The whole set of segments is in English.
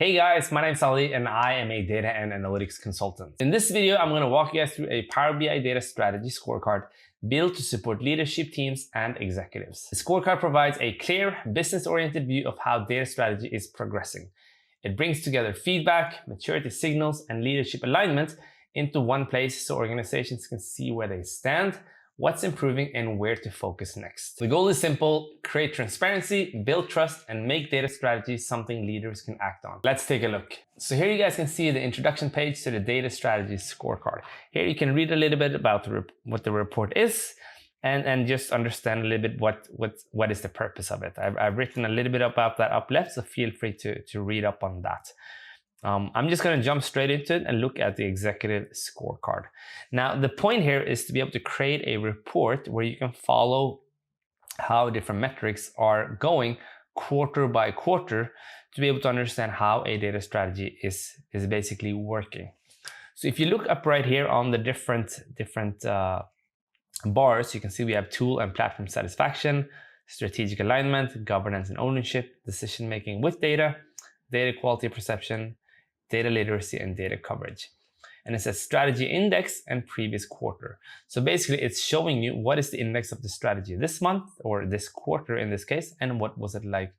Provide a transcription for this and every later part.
Hey guys, my name is Ali and I am a data and analytics consultant. In this video, I'm going to walk you guys through a Power BI data strategy scorecard built to support leadership teams and executives. The scorecard provides a clear, business-oriented view of how data strategy is progressing. It brings together feedback, maturity signals, and leadership alignment into one place so organizations can see where they stand, what's improving, and where to focus next. The goal is simple: create transparency, build trust, and make data strategy something leaders can act on. Let's take a look. So here you guys can see the introduction page to the Data Strategy Scorecard. Here you can read a little bit about what the report is and just understand a little bit what is the purpose of it. I've written a little bit about that up left, so feel free to read up on that. I'm just going to jump straight into it and look at the executive scorecard. Now, the point here is to be able to create a report where you can follow how different metrics are going quarter by quarter to be able to understand how a data strategy is basically working. So if you look up right here on the different bars, you can see we have tool and platform satisfaction, strategic alignment, governance and ownership, decision making with data, data quality perception, data literacy, and data coverage. And it says strategy index and previous quarter. So basically it's showing you what is the index of the strategy this month or this quarter in this case, and what was it like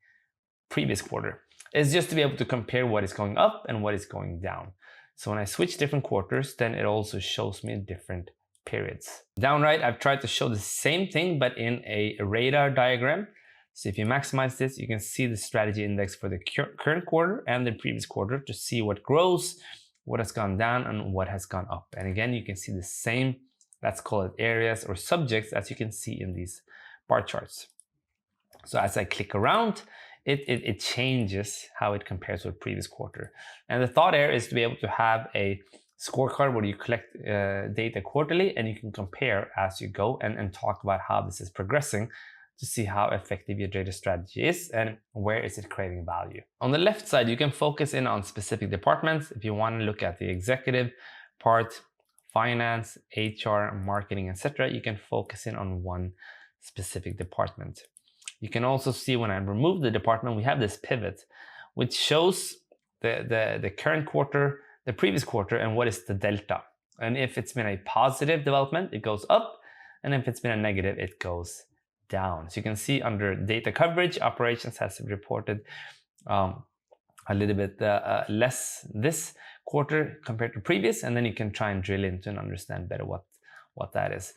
previous quarter. It's just to be able to compare what is going up and what is going down. So when I switch different quarters, then it also shows me different periods. Down right, I've tried to show the same thing, but in a radar diagram. So if you maximize this, you can see the strategy index for the current quarter and the previous quarter to see what grows, what has gone down, and what has gone up. And again, you can see the same, let's call it areas or subjects, as you can see in these bar charts. So as I click around, it changes how it compares with previous quarter. And the thought here is to be able to have a scorecard where you collect data quarterly and you can compare as you go and talk about how this is progressing, to see how effective your data strategy is and where is it creating value. On the left side, you can focus in on specific departments. If you want to look at the executive part, finance, HR, marketing, etc., you can focus in on one specific department. You can also see when I remove the department, we have this pivot, which shows the current quarter, the previous quarter, and what is the delta. And if it's been a positive development, it goes up. And if it's been a negative, it goes down. So you can see under data coverage, operations has reported a little bit less this quarter compared to previous, and then you can try and drill into and understand better what that is.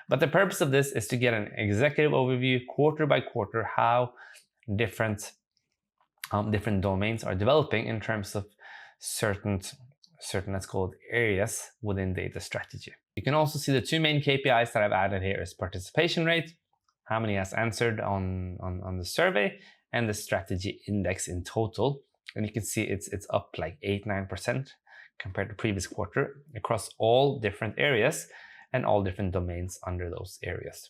But the purpose of this is to get an executive overview quarter by quarter how different domains are developing in terms of certain let's call it areas within data strategy. You can also see the two main KPIs that I've added here is participation rate, how many has answered on the survey, and the strategy index in total. And you can see it's up like 8-9% compared to previous quarter across all different areas and all different domains under those areas.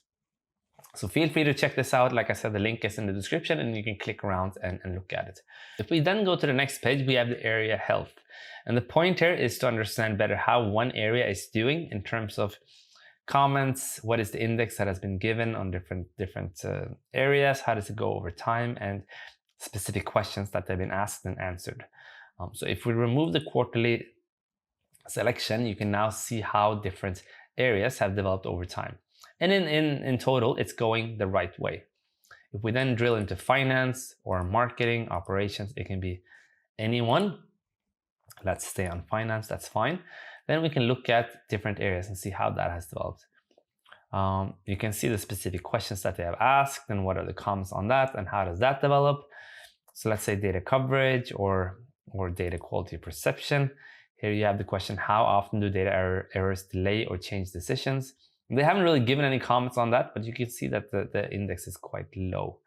So feel free to check this out. Like I said, the link is in the description and you can click around and look at it. If we then go to the next page, we have the area health. And the point here is to understand better how one area is doing in terms of comments, what is the index that has been given on different areas, how does it go over time, and specific questions that they've been asked and answered. So if we remove the quarterly selection, you can now see how different areas have developed over time. And in total, it's going the right way. If we then drill into finance or marketing, operations, it can be anyone. Let's stay on finance, that's fine. Then we can look at different areas and see how that has developed. You can see the specific questions that they have asked and what are the comments on that and how does that develop. So let's say data coverage or data quality perception. Here you have the question, how often do data errors delay or change decisions? They haven't really given any comments on that, but you can see that the index is quite low.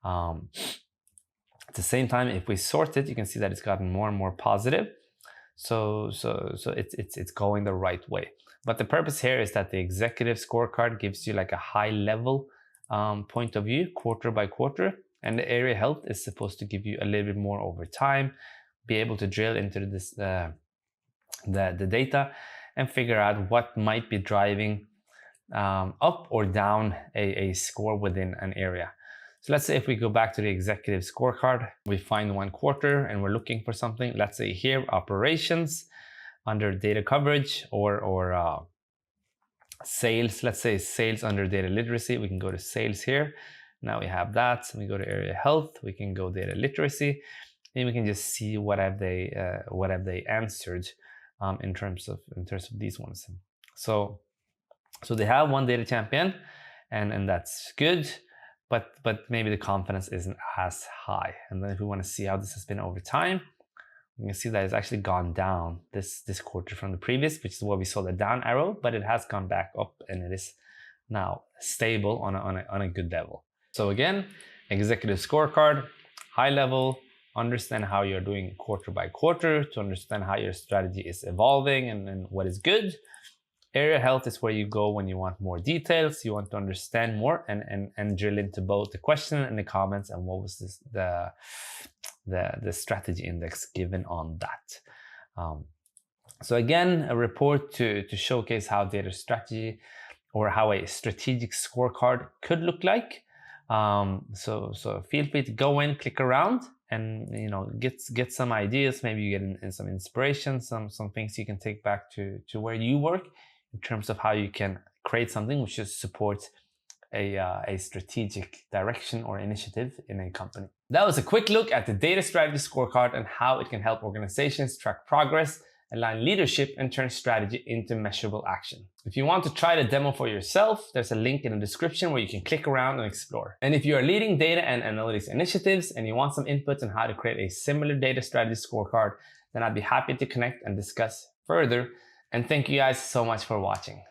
At the same time, if we sort it, you can see that it's gotten more and more positive. So it's going the right way. But the purpose here is that the executive scorecard gives you like a high level point of view quarter by quarter, and the area health is supposed to give you a little bit more over time, be able to drill into this the data and figure out what might be driving up or down a score within an area. So let's say if we go back to the executive scorecard, we find one quarter and we're looking for something. Let's say here, operations under data coverage or sales. Let's say sales under data literacy. We can go to sales here. Now we have that. We go to area health. We can go data literacy, and we can just see what have they answered in terms of these ones. So they have one data champion, and that's good. But maybe the confidence isn't as high. And then if we want to see how this has been over time, you can see that it's actually gone down this quarter from the previous, which is where we saw the down arrow, but it has gone back up and it is now stable on a good level. So again, executive scorecard, high level, understand how you're doing quarter by quarter to understand how your strategy is evolving and what is good. Area health is where you go when you want more details, you want to understand more and drill into both the question and the comments and what was the strategy index given on that. So again, a report to showcase how data strategy or how a strategic scorecard could look like. So feel free to go in, click around, and get some ideas. Maybe you get in some inspiration, some things you can take back to where you work in terms of how you can create something which just supports a strategic direction or initiative in a company. That was a quick look at the Data Strategy Scorecard and how it can help organizations track progress, align leadership, and turn strategy into measurable action. If you want to try the demo for yourself, there's a link in the description where you can click around and explore. And if you are leading data and analytics initiatives and you want some input on how to create a similar data strategy scorecard, then I'd be happy to connect and discuss further. And thank you guys so much for watching.